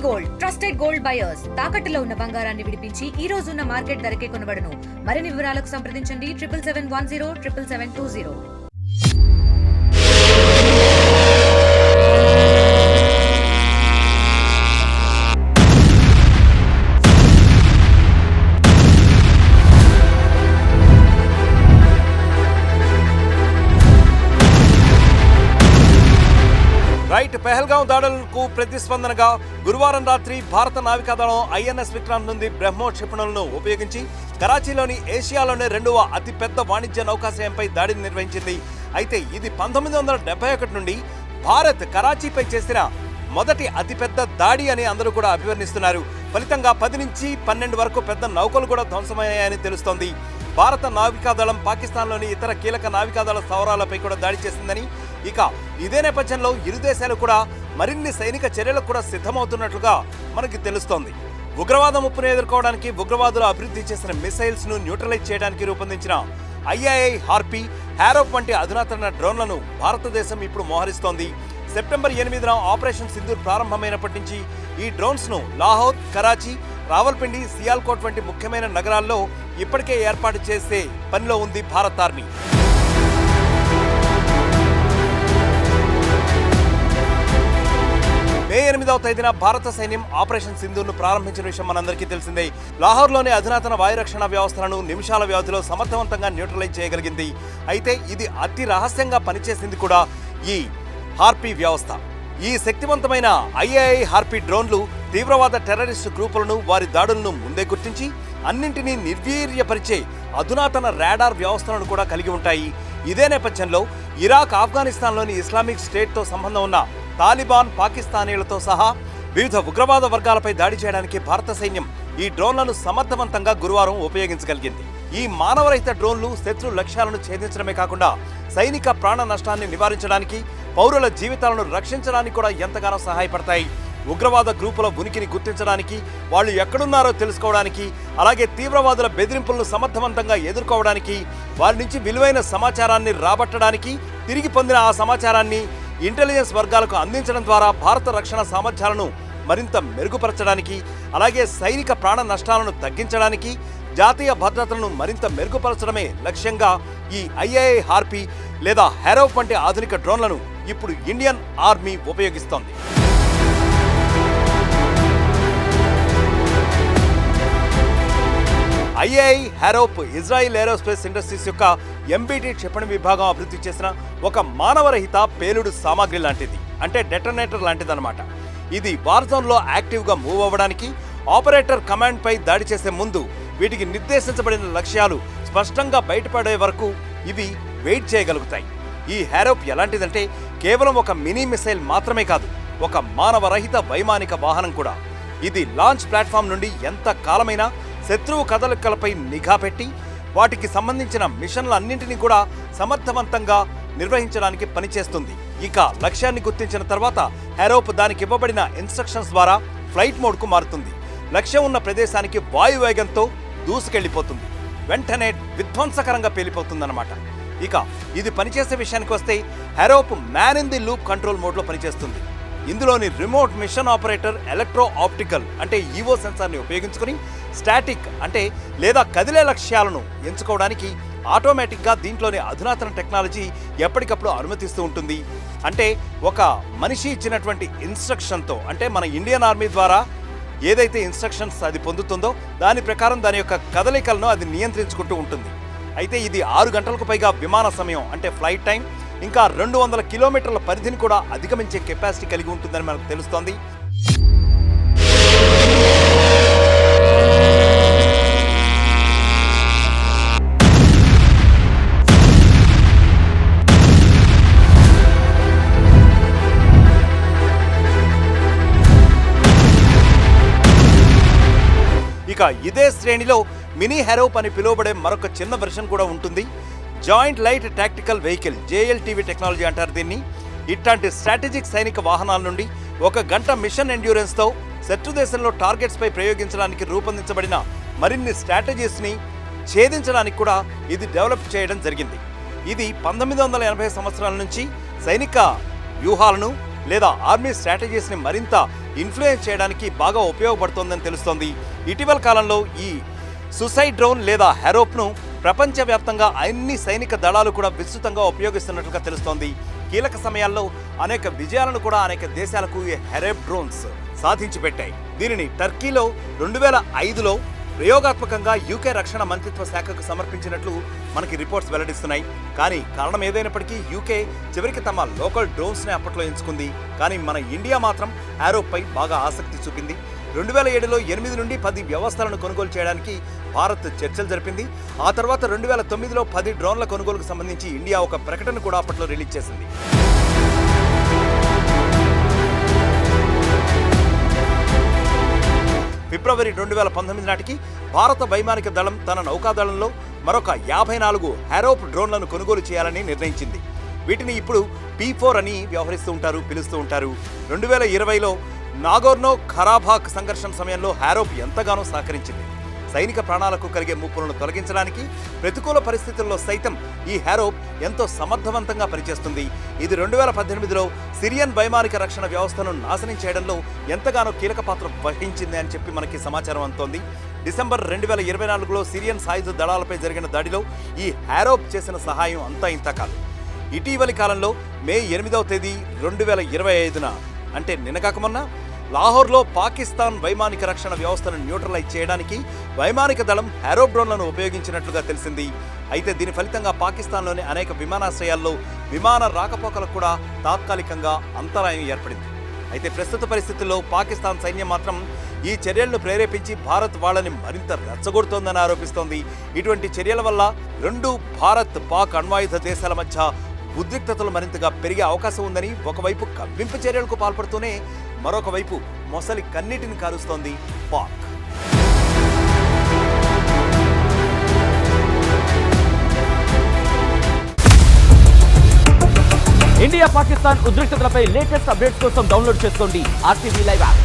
Gold trusted gold buyers తాకట్టులో ఉన్న బంగారాన్ని విడిపించి ఈ రోజు ఉన్న మార్కెట్ ధరకే కొనబడును. మరిన్ని వివరాలకు సంప్రదించండి 7771077720. పెహల్గాం దాడులకు ప్రతిస్పందనగా గురువారం రాత్రి భారత నావికాదళం ఐఎన్ఎస్ విక్రాంత్ నుండి బ్రహ్మోస్ క్షిపణులను ఉపయోగించి కరాచీలోని ఏషియాలోనే రెండవ అతిపెద్ద వాణిజ్య నౌకాశ్రయంపై దాడిని నిర్వహించింది. అయితే ఇది 1971 నుండి భారత్ కరాచీపై చేసిన మొదటి అతిపెద్ద దాడి అని అందరూ కూడా అభివర్ణిస్తున్నారు. ఫలితంగా 10 నుంచి 12 వరకు పెద్ద నౌకలు కూడా ధ్వంసమయ్యాయని తెలుస్తోంది. భారత నావికాదళం పాకిస్తాన్లోని ఇతర కీలక నావికాదళ స్థావరాలపై కూడా దాడి చేసిందని, ఇక ఇదే నేపథ్యంలో ఇరు దేశాలు కూడా మరిన్ని సైనిక చర్యలకు కూడా సిద్ధమవుతున్నట్లుగా మనకి తెలుస్తోంది. ఉగ్రవాద ముప్పును ఎదుర్కోవడానికి ఉగ్రవాదులు అభివృద్ధి చేసిన మిసైల్స్ ను న్యూట్రలైజ్ చేయడానికి రూపొందించిన ఐఐఐ హార్పీ, హ్యారోప్ వంటి అధునాతన డ్రోన్లను భారతదేశం ఇప్పుడు మోహరిస్తోంది. సెప్టెంబర్ 8న ఆపరేషన్ సింధూర్ ప్రారంభమైనప్పటి నుంచి ఈ డ్రోన్స్ ను లాహోర్, కరాచీ, రావల్పిండి, సియాల్కోట్ వంటి ముఖ్యమైన నగరాల్లో ఇప్పటికే ఏర్పాటు చేసే పనిలో ఉంది భారత ఆర్మీ. మే 8వ తేదీన భారత సైన్యం ఆపరేషన్ సింధూర్ను ప్రారంభించిన విషయం మనందరికీ తెలిసిందే. లాహోర్లోని అధునాతన వాయురక్షణ వ్యవస్థలను నిమిషాల వ్యవధిలో సమర్థవంతంగా న్యూట్రలైజ్ చేయగలిగింది. అయితే ఇది అతి రహస్యంగా పనిచేసింది కూడా ఈ హార్పీ వ్యవస్థ. ఈ శక్తివంతమైన ఐఐఐ హార్పీ డ్రోన్లు తీవ్రవాద టెర్రరిస్టు గ్రూపులను, వారి దాడులను ముందే గుర్తించి అన్నింటినీ నిర్వీర్యపరిచే అధునాతన రాడార్ వ్యవస్థలను కూడా కలిగి ఉంటాయి. ఇదే నేపథ్యంలో ఇరాక్, ఆఫ్ఘనిస్తాన్లోని ఇస్లామిక్ స్టేట్తో సంబంధం ఉన్న తాలిబాన్, పాకిస్తానీలతో సహా వివిధ ఉగ్రవాద వర్గాలపై దాడి చేయడానికి భారత సైన్యం ఈ డ్రోన్లను సమర్థవంతంగా గురువారం ఉపయోగించగలిగింది. ఈ మానవరహిత డ్రోన్లు శత్రు లక్ష్యాలను ఛేదించడమే కాకుండా సైనిక ప్రాణ నష్టాన్ని నివారించడానికి, పౌరుల జీవితాలను రక్షించడానికి కూడా ఎంతగానో సహాయపడతాయి. ఉగ్రవాద గ్రూపుల ఉనికిని గుర్తించడానికి, వాళ్ళు ఎక్కడున్నారో తెలుసుకోవడానికి, అలాగే తీవ్రవాదుల బెదిరింపులను సమర్థవంతంగా ఎదుర్కోవడానికి, వారి నుంచి విలువైన సమాచారాన్ని రాబట్టడానికి, తిరిగి పొందిన ఆ సమాచారాన్ని ఇంటెలిజెన్స్ వర్గాలకు అందించడం ద్వారా భారత రక్షణ సామర్థ్యాలను మరింత మెరుగుపరచడానికి, అలాగే సైనిక ప్రాణ నష్టాలను తగ్గించడానికి, జాతీయ భద్రతను మరింత మెరుగుపరచడమే లక్ష్యంగా ఈ ఐఐఐ హార్పీ లేదా హ్యారోప్ వంటి ఆధునిక డ్రోన్లను ఇప్పుడు ఇండియన్ ఆర్మీ ఉపయోగిస్తోంది. ఐఐఐ హ్యారోప్ ఇజ్రాయిల్ ఏరోస్పేస్ ఇండస్ట్రీస్ యొక్క ఎంబీటీ క్షిపణి విభాగం అభివృద్ధి చేసిన ఒక మానవరహిత పేలుడు సామాగ్రి లాంటిది, అంటే డెటోనేటర్ లాంటిదన్నమాట. ఇది వార్ జోన్లో యాక్టివ్గా మూవ్ అవ్వడానికి, ఆపరేటర్ కమాండ్పై దాడి చేసే ముందు వీటికి నిర్దేశించబడిన లక్ష్యాలు స్పష్టంగా బయటపడే వరకు ఇవి వెయిట్ చేయగలుగుతాయి. ఈ హ్యారోప్ ఎలాంటిదంటే కేవలం ఒక మినీ మిసైల్ మాత్రమే కాదు, ఒక మానవరహిత వైమానిక వాహనం కూడా. ఇది లాంచ్ ప్లాట్ఫామ్ నుండి ఎంత కాలమైనా శత్రువు కదలికలపై నిఘా పెట్టి వాటికి సంబంధించిన మిషన్లన్నింటినీ కూడా సమర్థవంతంగా నిర్వహించడానికి పనిచేస్తుంది. ఇక లక్ష్యాన్ని గుర్తించిన తర్వాత హ్యారోప్ దానికి ఇవ్వబడిన ఇన్స్ట్రక్షన్స్ ద్వారా ఫ్లైట్ మోడ్కు మారుతుంది. లక్ష్యం ఉన్న ప్రదేశానికి వాయువేగంతో దూసుకెళ్లిపోతుంది. వెంటనే విధ్వంసకరంగా పేలిపోతుందన్నమాట. ఇక ఇది పనిచేసే విషయానికి వస్తే Harop man in the loop control మోడ్లో పనిచేస్తుంది. ఇందులోని remote mission operator electro optical అంటే ఈవో సెన్సార్ని ఉపయోగించుకుని స్టాటిక్ అంటే లేదా కదిలే లక్ష్యాలను ఎంచుకోవడానికి ఆటోమేటిక్గా దీంట్లోని అధునాతన టెక్నాలజీ ఎప్పటికప్పుడు అనుమతిస్తూ ఉంటుంది. అంటే ఒక మనిషి ఇచ్చినటువంటి ఇన్స్ట్రక్షన్తో, అంటే మన ఇండియన్ ఆర్మీ ద్వారా ఏదైతే ఇన్స్ట్రక్షన్స్ అది పొందుతుందో దాని ప్రకారం దాని యొక్క కదలికలను అది నియంత్రించుకుంటూ ఉంటుంది. అయితే ఇది 6 గంటలకు పైగా విమాన సమయం అంటే ఫ్లైట్ టైం, ఇంకా 200 కిలోమీటర్ల పరిధిని కూడా అధిగమించే కెపాసిటీ కలిగి ఉంటుందని మనకు తెలుస్తోంది. ఇక ఇదే శ్రేణిలో మినీ హ్యారోప్ అని పిలువబడే మరొక చిన్న వెర్షన్ కూడా ఉంటుంది. Joint light tactical vehicle, JLTV technology అంటారు దీన్ని. ఇట్లాంటి స్ట్రాటజిక్ సైనిక వాహనాల నుండి 1 గంట మిషన్ ఎండ్యూరెన్స్తో శత్రు దేశంలో టార్గెట్స్పై ప్రయోగించడానికి రూపొందించబడిన మరిన్ని స్ట్రాటజీస్ని ఛేదించడానికి కూడా ఇది డెవలప్ చేయడం జరిగింది. ఇది 1980 సంవత్సరాల నుంచి సైనిక వ్యూహాలను లేదా ఆర్మీ స్ట్రాటజీస్ని మరింత ఇన్ఫ్లుయెన్స్ చేయడానికి బాగా ఉపయోగపడుతోందని తెలుస్తోంది. ఇటీవల కాలంలో ఈ సుసైడ్ డ్రోన్ లేదా హెరోప్ను ప్రపంచవ్యాప్తంగా అన్ని సైనిక దళాలు కూడా విస్తృతంగా ఉపయోగిస్తున్నట్లుగా తెలుస్తోంది. కీలక సమయాల్లో అనేక విజయాలను కూడా అనేక దేశాలకు ఈ హెరోప్ డ్రోన్స్ సాధించి పెట్టాయి. దీనిని టర్కీలో 2005లో ప్రయోగాత్మకంగా యూకే రక్షణ మంత్రిత్వ శాఖకు సమర్పించినట్లు మనకి రిపోర్ట్స్ వెల్లడిస్తున్నాయి. కానీ కారణం ఏదైనప్పటికీ యూకే చివరికి తమ లోకల్ డ్రోన్స్ని అప్పట్లో ఎంచుకుంది. కానీ మన ఇండియా మాత్రం హెరోప్పై బాగా ఆసక్తి చూపింది. 2007లో 8 నుండి 10 వ్యవస్థలను కొనుగోలు చేయడానికి భారత్ చర్చలు జరిపింది. ఆ తర్వాత 2009లో 10 డ్రోన్ల కొనుగోలుకు సంబంధించి ఇండియా ఒక ప్రకటన కూడా అప్పట్లో రిలీజ్ చేసింది. ఫిబ్రవరి 2019 నాటికి భారత వైమానిక దళం తన నౌకాదళంలో మరొక 54 హెరోప్ డ్రోన్లను కొనుగోలు చేయాలని నిర్ణయించింది. వీటిని ఇప్పుడు P4 అని పిలుస్తూ ఉంటారు. 2020లో నాగోర్నో ఖరాబాక్ సంఘర్షణ సమయంలో హెరోప్ ఎంతగానో సహకరించింది. సైనిక ప్రాణాలకు కలిగే ముప్పులను తొలగించడానికి ప్రతికూల పరిస్థితుల్లో సైతం ఈ హెరోప్ ఎంతో సమర్థవంతంగా పనిచేస్తుంది. ఇది 2018లో సిరియన్ వైమానిక రక్షణ వ్యవస్థను నాశనం చేయడంలో ఎంతగానో కీలక పాత్ర వహించింది అని చెప్పి మనకి సమాచారం అందుతోంది. డిసెంబర్ 2024లో సిరియన్ సాయుధ దళాలపై జరిగిన దాడిలో ఈ హెరోప్ చేసిన సహాయం అంతా ఇంత కాదు. ఇటీవలి కాలంలో మే 8వ తేదీ 2025న అంటే నిన్నగాక మొన్న లాహోర్లో పాకిస్తాన్ వైమానిక రక్షణ వ్యవస్థను న్యూట్రలైజ్ చేయడానికి వైమానిక దళం హెరోప్ డ్రోన్లను ఉపయోగించినట్లుగా తెలిసింది. అయితే దీని ఫలితంగా పాకిస్తాన్లోని అనేక విమానాశ్రయాల్లో విమాన రాకపోకలకు కూడా తాత్కాలికంగా అంతరాయం ఏర్పడింది. అయితే ప్రస్తుత పరిస్థితుల్లో పాకిస్తాన్ సైన్యం మాత్రం ఈ చర్యలను ప్రేరేపించి భారత్ వాళ్ళని మరింత రెచ్చగొడుతోందని ఆరోపిస్తోంది. ఇటువంటి చర్యల వల్ల రెండు భారత్ పాక్ అణ్వాయుధ దేశాల మధ్య ఉద్రిక్తతలు మరింతగా పెరిగే అవకాశం ఉందని ఒకవైపు కవ్వింపు చర్యలకు పాల్పడుతూనే మరొక వైపు మొసలి కన్నీటిని కారుస్తోంది పాక్. ఇండియా పాకిస్తాన్ ఉద్రిక్తతలపై లేటెస్ట్ అప్డేట్స్ కోసం డౌన్లోడ్ చేసుకోండి RTV లైవ్ యాప్.